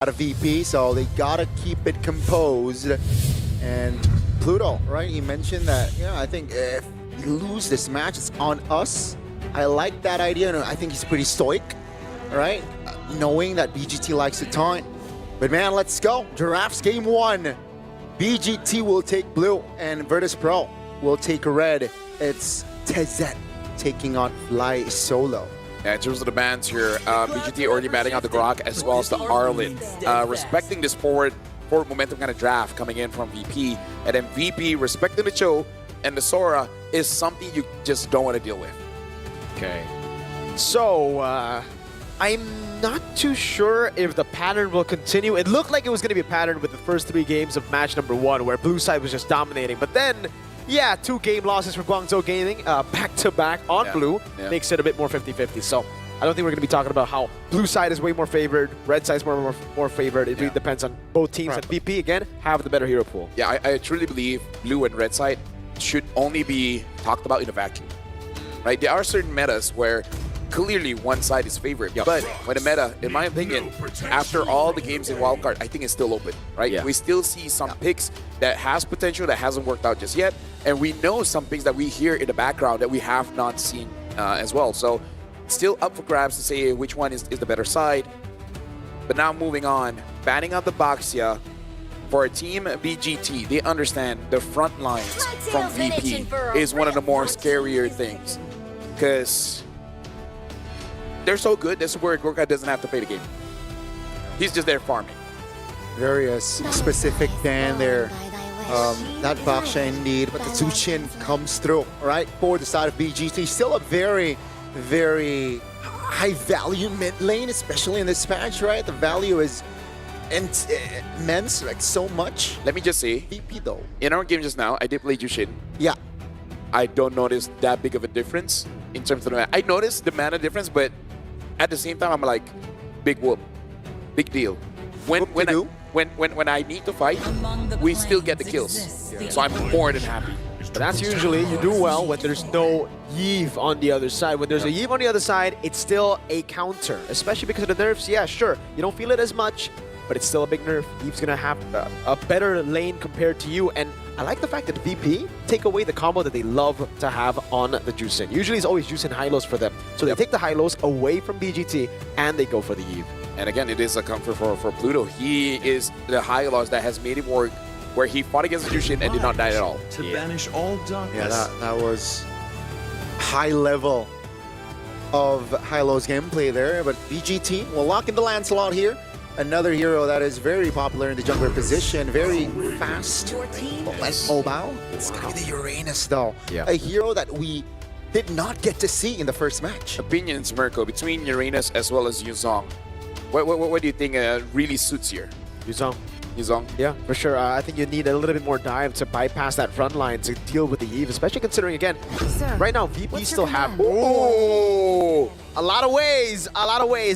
out of VP, so they gotta keep it composed. And Pluto, right? He mentioned that, I think if we lose this match, it's on us. I like that idea, and I think he's pretty stoic, right? Knowing that BGT likes to taunt. But man, let's go. Giraffes game 1. BGT will take blue, and Virtus Pro will take red. It's Tezet taking on Fly Solo. Yeah, in terms of the bans here, BGT already batting out the Grok as well as the Arlen. Respecting this forward momentum kind of draft coming in from VP. And then VP respecting the Cho and the Sora is something you just don't want to deal with. Okay. So, I'm not too sure if the pattern will continue. It looked like it was going to be a pattern with the first 3 games of match number 1 where blue side was just dominating. But then, 2 game losses for Guangzhou Gaming back-to-back on blue makes it a bit more 50-50. So I don't think we're going to be talking about how blue side is way more favored, red side is more favored. It really depends on both teams. And VP, again, have the better hero pool. Yeah, I truly believe blue and red side should only be talked about in a vacuum. Right? There are certain metas where clearly one side is favored. But when the meta, in my opinion, after all the games in Wildcard, I think it's still open, right? We still see some picks that has potential that hasn't worked out just yet. And we know some picks that we hear in the background that we have not seen as well. So still up for grabs to say which one is the better side. But now moving on, banning out the Baxia for a team BGT, they understand the front lines from VP is one of the more scarier things. Because they're so good, that's where Gorka doesn't have to play the game. He's just there farming. Very specific ban there. That Baksha indeed, but the Zuchin comes through, right? For the side of BGT. Still a very, very high value mid lane, especially in this patch, right? The value is immense, like so much. Let me just say, VP though. In our game just now, I did play Jushin. Yeah. I don't notice that big of a difference in terms of the mana. I noticed the mana difference, but at the same time, I'm like, big whoop, big deal. When I need to fight, we still get the kills. So I'm more than happy. But that's usually, you do well when there's no Yve on the other side. When there's a Yve on the other side, it's still a counter, especially because of the nerfs. Yeah, sure, you don't feel it as much, but it's still a big nerf. Yve's gonna have a better lane compared to you, and I like the fact that VP take away the combo that they love to have on the Juicin. Usually it's always Juicin high-lows for them. So they take the high-lows away from BGT, and they go for the Yve. And again, it is a comfort for Pluto. He is the high-lows that has made it work, where he fought against the Jushin and did not die at all. To banish all darkness. Yeah, that was high level of high-lows gameplay there, but BGT will lock in the Lancelot here. Another hero that is very popular in the jungler position, very fast and mobile. It's gonna be the Uranus though. A hero that we did not get to see in the first match. Opinions, Mirko, between Uranus as well as Yuzong. What do you think really suits here? Yuzong. Yuzong? Yeah, for sure. I think you need a little bit more dive to bypass that front line to deal with the Yve, especially considering, again, right now, VP still have a lot of ways.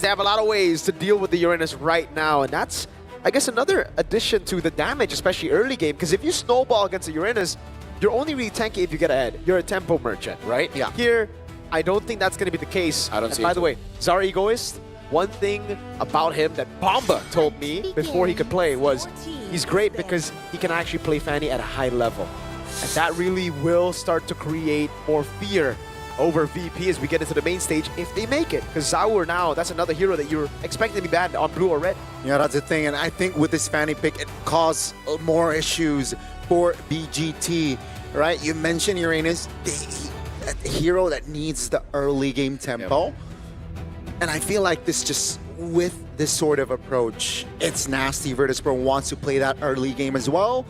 They have a lot of ways to deal with the Uranus right now, and that's, I guess, another addition to the damage, especially early game, because if you snowball against the Uranus, you're only really tanky if you get ahead. You're a tempo merchant, right? Yeah. Here, I don't think that's going to be the case. I don't see it. By the way, Zara Egoist, one thing about him that Bomba told me before he could play was he's great because he can actually play Fanny at a high level. And that really will start to create more fear over VP as we get into the main stage if they make it. Because Zaur now, that's another hero that you're expecting to be banned on blue or red. Yeah, that's the thing. And I think with this Fanny pick, it caused more issues for BGT, right? You mentioned Uranus, a hero that needs the early game tempo. And I feel like with this sort of approach, it's nasty. Virtus Pro wants to play that early game as well.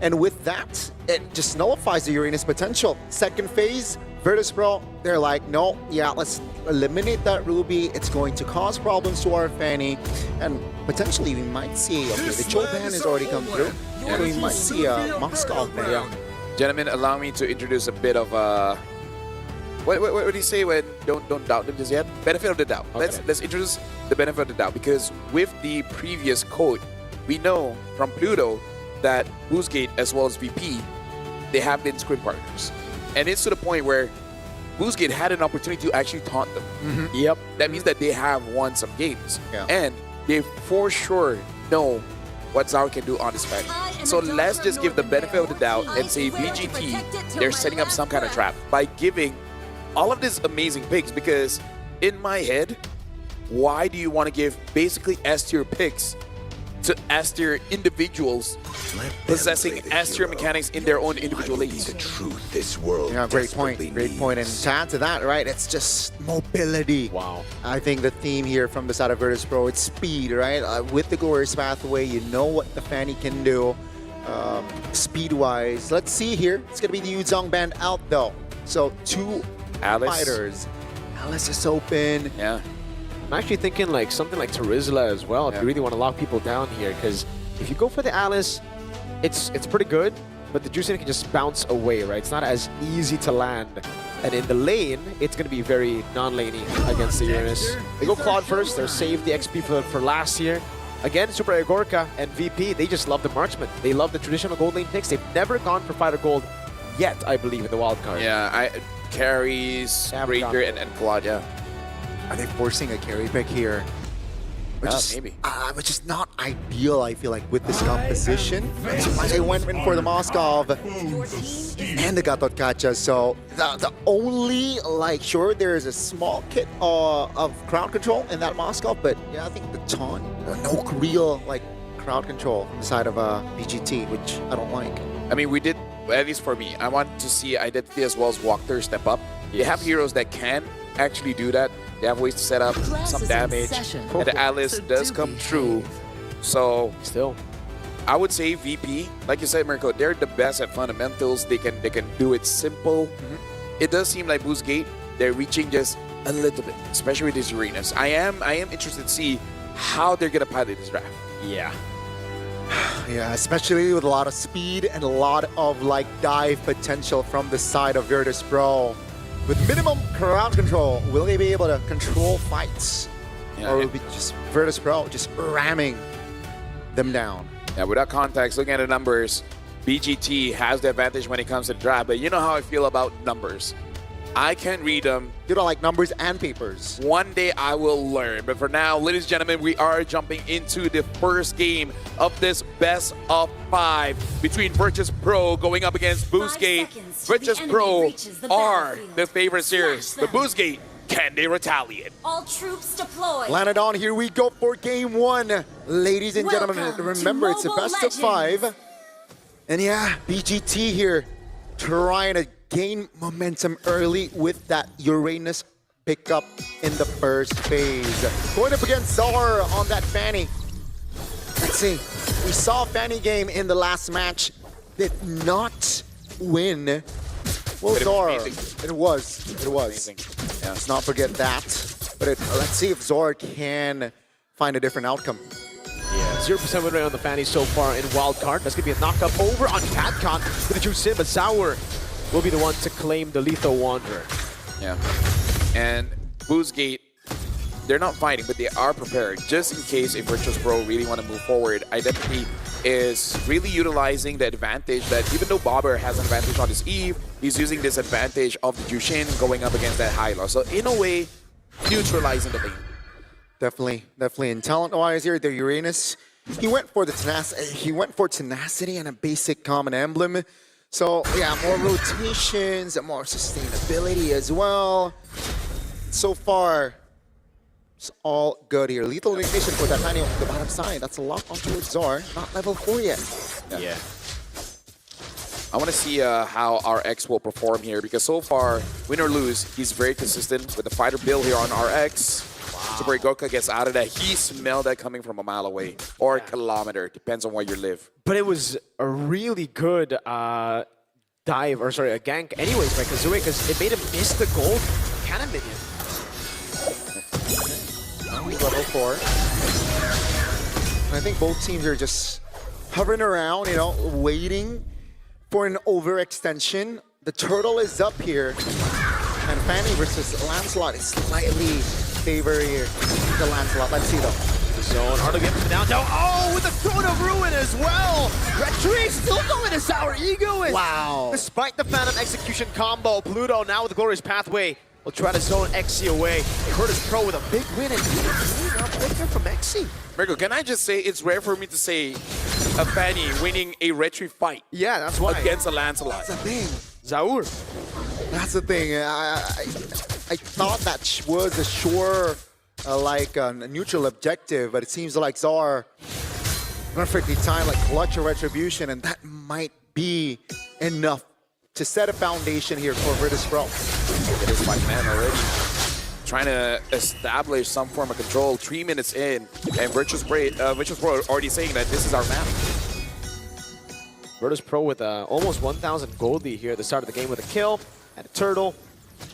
And with that, it just nullifies the Uranus potential. Second phase, Virtus Pro, they're like, no, let's eliminate that Ruby. It's going to cause problems to our Fanny. And potentially we might see, the Cho ban has already come through. So we might see a Moscow ban. Gentlemen, allow me to introduce a bit of what do you say when don't doubt them just yet? Benefit of the doubt. Okay. Let's introduce the benefit of the doubt, because with the previous code, we know from Pluto that Boostgate as well as VP, they have been scrim partners. And it's to the point where Boostgate had an opportunity to actually taunt them. Yep. That means that they have won some games. And they for sure know what Zaro can do on this fight. So let's just give the benefit of the doubt and say BGT, they're setting up some kind of trap by giving all of these amazing picks, because in my head, why do you want to give basically S-tier picks to S-tier individuals possessing S-tier mechanics in their own individual leagues? The truth this world Yeah, great point. desperately Great point. And needs. to add to that, right, it's just mobility. Wow. I think the theme here from the side of Virtus Pro, it's speed, right? With the Glorious Pathway, you know what the Fanny can do speed-wise. Let's see here. It's going to be the Yuzong band out, though. So 2 Alice. fighters. Alice is open. Yeah. I'm actually thinking like something like Terizla as well, if Yeah. you really want to lock people down here, because if you go for the Alice, it's pretty good, but the Juicing can just bounce away, right? It's not as easy to land. And in the lane, it's going to be very non-laney against the Uranus. They go Claude first, they're saved the XP for last year. Again, Super Agorka and VP, they just love the marksman. They love the traditional gold lane picks. They've never gone for fighter gold yet, I believe, in the wild card. Yeah, carries, Yeah, Ranger, and Claude, yeah. Are they forcing a carry pick here? Which Maybe. is not ideal, I feel like, with this composition. So I went in for the Moskov and the Gatot Kacha. So the only, like, sure, there's a small kit of crowd control in that Moskov, but yeah, I think the taunt, no real, like, crowd control from the side of BGT, which I don't like. I mean, we did, at least for me, I want to see Identity as well as Walker step up. They have heroes that can actually do that. They have ways to set up some damage, and the Alice does come true. So Still. I would say VP, like you said, Mirko, they're the best at fundamentals. They can do it simple. It does seem like Boostgate, they're reaching just a little bit, especially with these arenas. I am interested to see how they're gonna pilot this draft. Yeah. Yeah, especially with a lot of speed and a lot of, like, dive potential from the side of Virtus Pro. With minimum crowd control, will they be able to control fights? Yeah, Or will it be just Virtus Pro just ramming them down? Yeah, without context, looking at the numbers, BGT has the advantage when it comes to the draft, but you know how I feel about numbers. I can read them. You don't like numbers and papers. One day I will learn. But for now, ladies and gentlemen, we are jumping into the first game of this best of 5 between Virtus Pro going up against Boostgate. Virtus Pro are the favorites here. But Boostgate, can they retaliate? All troops deployed. Landed on, here we go for game 1. Ladies and gentlemen, Welcome to remember it's a Mobile best of 5. And yeah, BGT here trying to gain momentum early with that Uranus pickup in the first phase. Going up against Zar on that Fanny. Let's see. We saw Fanny game in the last match. Did not win. Well, But it was Zar. amazing. It was. Amazing. Yeah. Let's not forget that. But let's see if Zor can find a different outcome. Yeah, 0% win rate on the Fanny so far in wild card. That's gonna be a knockup over on Catcon with the Juicing, but Sour will be the one to claim the Lethal Wanderer. Yeah. And Boostgate, they're not fighting, but they are prepared just in case if Virtus Pro really want to move forward. Identity is really utilizing the advantage that even though Bobber has an advantage on his Eve, he's using this advantage of the Jushin going up against that Hyla. So in a way, neutralizing the lane. Definitely. And talent-wise here, the Uranus, he went for tenacity and a basic common emblem. So yeah, more rotations and more sustainability as well. So far, it's all good here. Lethal ignition for that tiny on the bottom side. That's a lock onto Zar. Not level 4 yet. Yeah. I want to see how RX will perform here because so far, win or lose, he's very consistent with the fighter build here on RX. Super Goka gets out of that. He smelled that coming from a mile away or a kilometer. Depends on where you live. But it was a really good a gank anyways by Kazue, because it made him miss the gold cannon minion. Level 4. And I think both teams are just hovering around, you know, waiting for an overextension. The turtle is up here. And Fanny versus Lancelot is slightly favoring the Lancelot. Let's see though. The zone, Arlo gets the down. Oh, with the Throne of Ruin as well. Red Tree still going to Sour Egoist. Wow. Despite the Phantom Execution combo, Pluto now with the Glorious Pathway will try to zone XC away. Virtus Pro with a big win and up there from XC. Mirko, can I just say it's rare for me to say a Fanny winning a retry fight Yeah, that's why. against a Lancelot. That's the thing. Zaur. That's the thing. I thought that was a sure, like a neutral objective, but it seems like Zar perfectly timed, like clutch or retribution, and that might be enough to set a foundation here for Virtus Pro. It is 5 man already. Trying to establish some form of control. 3 minutes in, and Virtus Pro already saying that this is our map. Virtus Pro with almost 1,000 gold lead here at the start of the game with a kill and a turtle.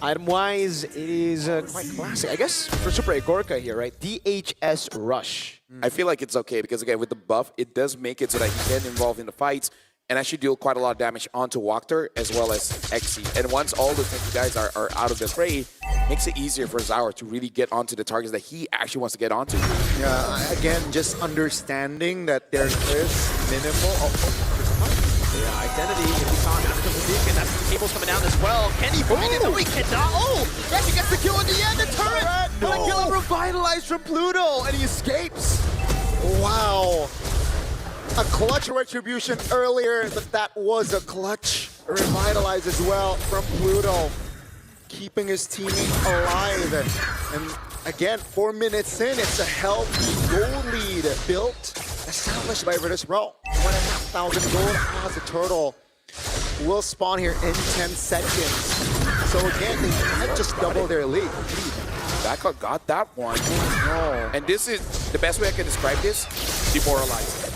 Item-wise, it is quite classic. I guess for Super Igorka here, right? DHS Rush. I feel like it's okay because, again, with the buff, it does make it so that he can involve in the fights and actually deal quite a lot of damage onto Walker as well as XC. And once all those guys are out of the fray, makes it easier for Zaur to really get onto the targets that he actually wants to get onto. Yeah, again, just understanding that there is minimal. Yeah, identity. If we talk after the beacon, that's the cables coming down as well. Can he find it? No, he cannot. Oh, yes, he gets the kill in the end. The turret. But a kill revitalized from Pluto, and he escapes. Wow. A clutch retribution earlier, but that was a clutch revitalize as well from Pluto, keeping his teammate alive. And again, 4 minutes in, it's a healthy goal lead built, established by Virtus Pro. 1,500 gold as a turtle will spawn here in 10 seconds. So again, they might just double their lead. Backup got that one. No. And this is the best way I can describe this: demoralizing.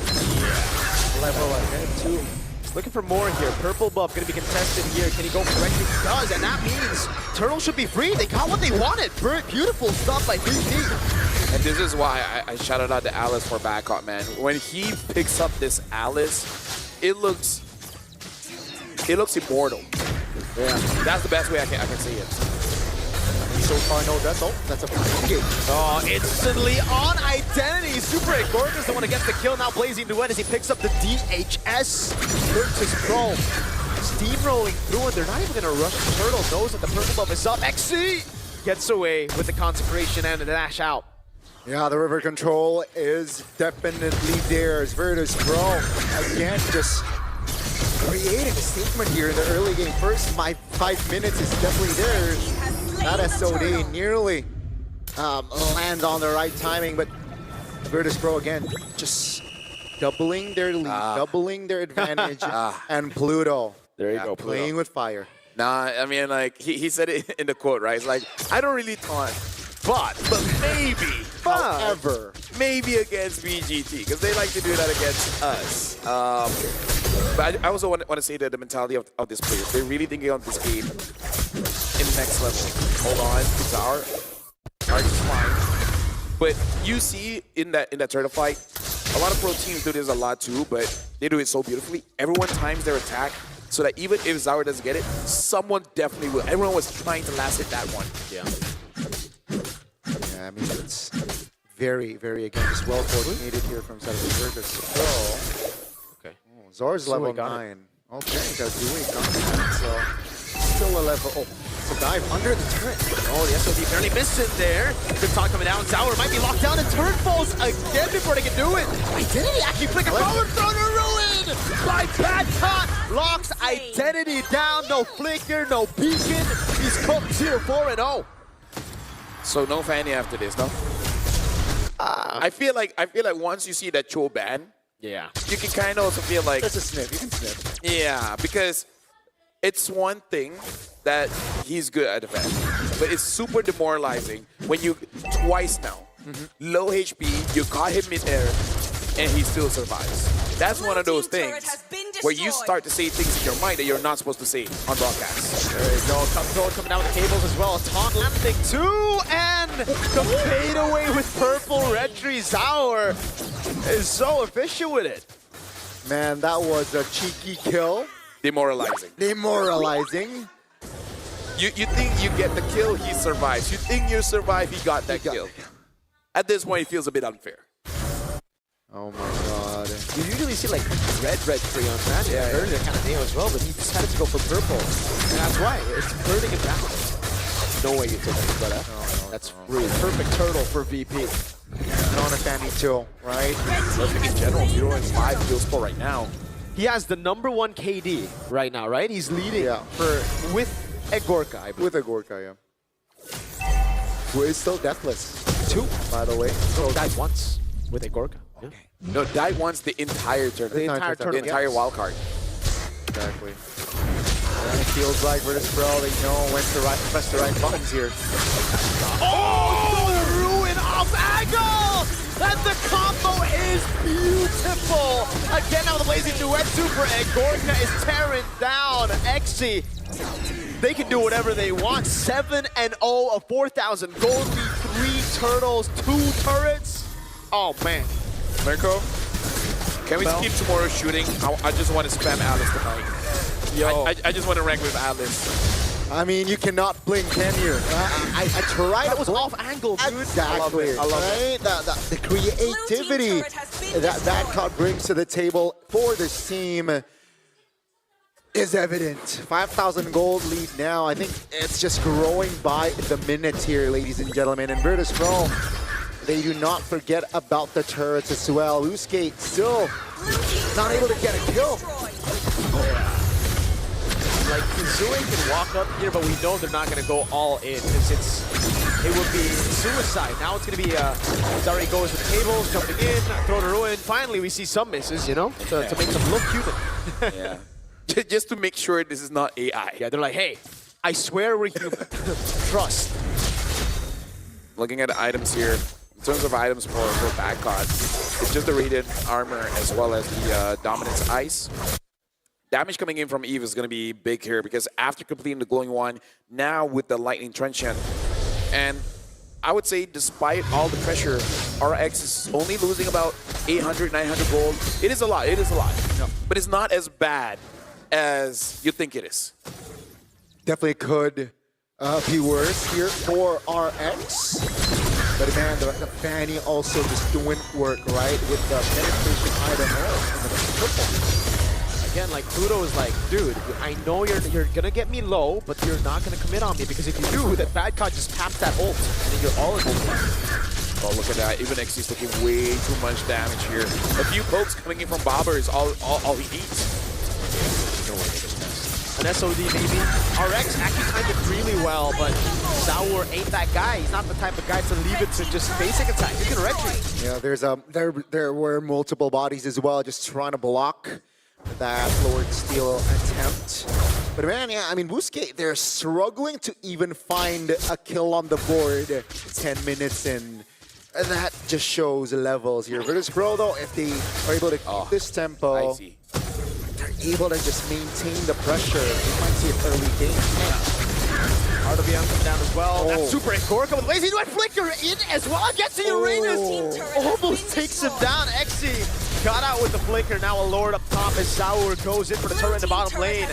Level ahead too. Looking for more here. Purple buff going to be contested here. Can he go correctly? He does, and that means Turtle should be free. They got what they wanted. Beautiful stuff by BGT. And this is why I shouted out to Alice for backup, man. When he picks up this Alice, it looks immortal. Yeah. That's the best way I can see it. So far, no, that's a fine game. Oh, instantly on identity. Super Igorka is the one who gets the kill. Now Blazing Duet as he picks up the DHS. Virtus Pro steamrolling through, and they're not even going to rush the turtle. Knows that the purple buff is up. XC gets away with the consecration and the dash out. Yeah, the river control is definitely theirs. Virtus Pro, again, just creating a statement here in the early game. First 5 minutes is definitely theirs. That SOD nearly lands on the right timing, but Virtus Pro again, just doubling their lead, doubling their advantage, and Pluto. There you go, playing with fire. Nah, I mean, like, he said it in the quote, right? It's like, I don't really taunt, but maybe, However, maybe against BGT, because they like to do that against us. But I also want to say that the mentality of this player, they're really thinking of this game in the next level. Hold on, it's our target is fine. But you see in that turtle fight, a lot of pro teams do this a lot too, but they do it so beautifully. Everyone times their attack so that even if Zaur doesn't get it, someone definitely will. Everyone was trying to last hit that one. Yeah. yeah, I mean, it's very, very, again, just well coordinated here from side of the Virtus Pro. Okay. Oh, Zar's level got 9. Okay, got Dewey got that, so still a level. Oh, it's a dive under the turret. Oh, the SOD barely missed it there. Good talk coming down. Zaur might be locked down. The turret falls again before they can do it. Identity actually flick a forward throw to ruin by Bad Cot. Locks Identity down. No flicker, no beacon. He's cooked 0-4-0. So no Fanny after this, no? I feel like once you see that Cho ban, Yeah. you can kind of also feel like, That's a sniff. You can sniff. yeah, because it's one thing that he's good at defense, but it's super demoralizing when you twice now, low HP, you caught him mid-air, and he still survives. That's one of those things where you start to say things in your mind that you're not supposed to say on broadcast. There you go. Control coming down with the cables as well. Taunt landing too, and the fade away with purple retry. Zaur is so efficient with it. Man, that was a cheeky kill. Demoralizing. Demoralizing. You think you get the kill, he survives. You think you survive, he got that kill. At this point, it feels a bit unfair. Oh my god. You usually see like red retry on that. Yeah, earlier kind of name as well, but he decided to go for purple. And that's why. It's burning him down. no way you take that, brother. No, That's rude. Perfect turtle for VP. And on a Fanny too, right? Perfect in general. 0-5 kill score right now. He has the #1 KD right now, right? He's leading with Egorka, I believe. With a Gorka, yeah. Who is still deathless. 2, by the way. So died once with Egorka. Yeah. No, died once the entire tournament. The entire The tournament. entire yes. wild card. Exactly. And it feels like Virtus Pro, they know when to press the right buttons here. Oh, the ruin off angle! And the combo is beautiful! Again, now the blazing duet super Egorka is tearing down Exy. They can do whatever they want. 7-0, a 4,000 gold lead, 3 turtles, 2 turrets. Oh man. Mirko, can we skip tomorrow shooting? I just want to spam Alice tonight. Yo. I just want to rank with Alice. I mean, you cannot blink, can you? I tried. That was off angle, dude. Exactly. I love it. Right? The creativity that COD brings to the table for this team is evident. 5,000 gold lead now. I think it's just growing by the minute here, ladies and gentlemen. And Virtus Pro, they do not forget about the turrets as well. Boosgate still not able to get a kill. Like, Kazooie can walk up here, but we know they're not going to go all in because it would be suicide. Now it's going to be Zari goes with the tables, jumping in, throw to ruin. Finally, we see some misses, you know, to make them look human. Yeah. Just to make sure this is not AI. Yeah, they're like, hey, I swear we're human. Trust. Looking at the items here, in terms of items for bad COD, it's just the Radiant Armor as well as the Dominance Ice. Damage coming in from Eve is going to be big here because after completing the Glowing Wand, now with the Lightning Trenchant, and I would say despite all the pressure, RX is only losing about 800, 900 gold. It is a lot, No. but it's not as bad as you think it is. Definitely could be worse here for RX. But man, the Fanny also just doing work, right? With the penetration item and the triple. Again, like, Pluto is like, dude, I know you're gonna get me low, but you're not gonna commit on me because if you do, that bad card just taps that ult, and then you're all in ult. Oh, look at that. Even Xy's taking way too much damage here. A few pokes coming in from Bobber is all he needs. No way they just missed. An SOD maybe. RX actually timed it really well, but Sour ain't that guy. He's not the type of guy to leave it to just basic attack. He can wreck you. Yeah, there were multiple bodies as well, just trying to block that Lord Steel attempt. But man, yeah, I mean, Boosgate, they're struggling to even find a kill on the board 10 minutes in. And that just shows levels here. Virtus Pro, though, if they are able to keep this tempo, Icy. they're able to just maintain the pressure. You might see an early game. RWM coming down as well. Oh. That's super Egorka with lazy duet flicker in as well. Gets to Uranus. Almost takes him down. Exy got out with the flicker. Now a Lord up top as Sour goes in for the turret in the bottom lane.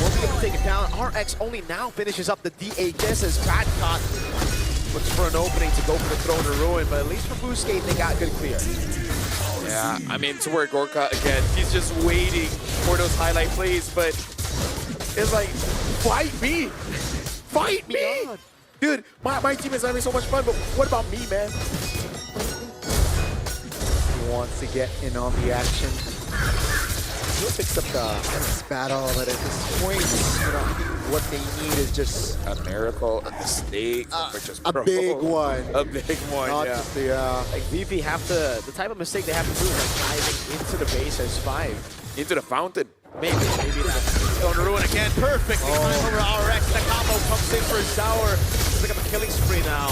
Won't be able to take it down. RX only now finishes up the DHS as Badcott looks for an opening to go for the Throne of Ruin, but at least for Boosgate, they got good clear. Yeah, I mean, to where Gorka, again, he's just waiting for those highlight plays, but it's like, fight me! Fight me! God. Dude, my team is having so much fun, but what about me, man? He wants to get in on the action. He picks up the battle, but at this point, you know, what they need is just A miracle, a mistake, or just a big one. A big one, Not yeah. just the, Like VP have to, the type of mistake they have to do is like diving into the base as 5. Into the fountain. Maybe not. Going to ruin again. Perfect. Time over RX. The combo comes in for Sour. Let's pick up a killing spree now.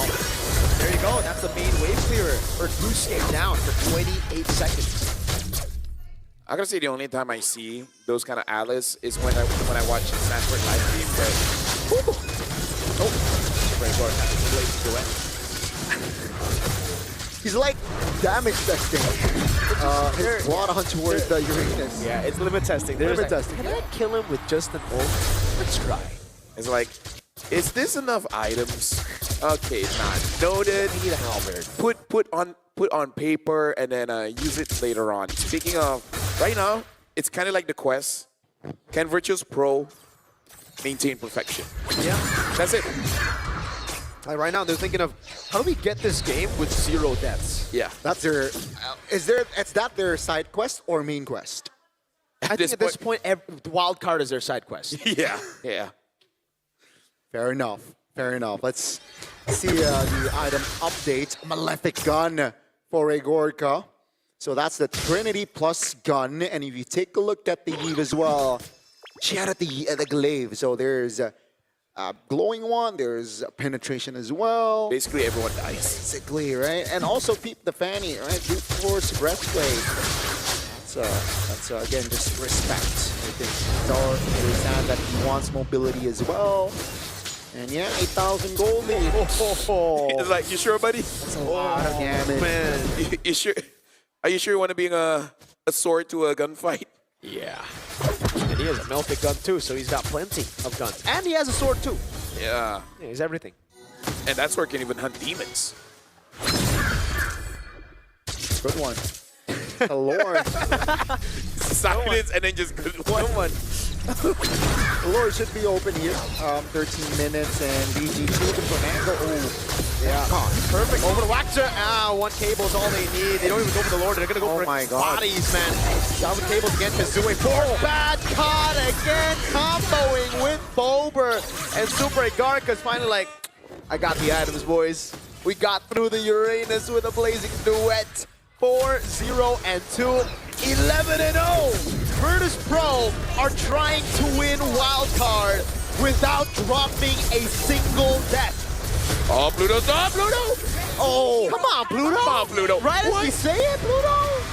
There you go. That's the main wave clearer. Or Boosgate down for 28 seconds. I gotta say the only time I see those kind of Atlas is when I watch Sanford live stream, but Very good. That's the blade to duet. he's like damage testing. His blood on towards the Uranus. Yeah, it's limit testing. There's Limit like, testing, can I kill him with just an ult? Let's try. it's like, is this enough items? Okay, not noted. We need a halberd. Put on paper and then use it later on. Speaking of, right now, it's kind of like the quest. Can Virtus Pro maintain perfection? Yeah. That's it. Like right now, they're thinking of how do we get this game with 0 deaths? Yeah. That's their. Is that their side quest or main quest? I think at this point, the wild card is their side quest. Yeah. Yeah. Fair enough. Fair enough. Let's see the item update. Malefic gun for a Gorka. So that's the Trinity plus gun. And if you take a look at the Eve as well, she had the glaive. So there's a glowing one. There's penetration as well. Basically, everyone dies. Basically, right? And also peep the fanny, right? Brute force breastplate. That's again just respect. I think Dar understand that he wants mobility as well. And yeah, 8,000 gold lead. It's like, you sure, buddy? That's a lot of damage. Man, you sure? Are you sure you want to bring a sword to a gunfight? Yeah. And he has a Malefic gun too, so he's got plenty of guns. And he has a sword too. Yeah. Yeah, he's everything. And that sword can even hunt demons. Good one. The Lord. Silence and then just good one. The Lord should be open here. 13 minutes and BGT looking for an angle. Oh, yeah. Perfect. Over to Waxer. One cable is all they need. They don't even go for the Lord. They're going to go for bodies, man. Down with cables again. Kazue for bad caught again. Comboing with Bober. And Super Agarka's finally like, I got the items, boys. We got through the Uranus with a blazing duet. 4-0 and 2, 11-0. Virtus Pro are trying to win wildcard without dropping a single death. Oh, Pluto! Stop, Pluto! Oh, come on, Pluto. Come on, Pluto. Right as we say it, Pluto.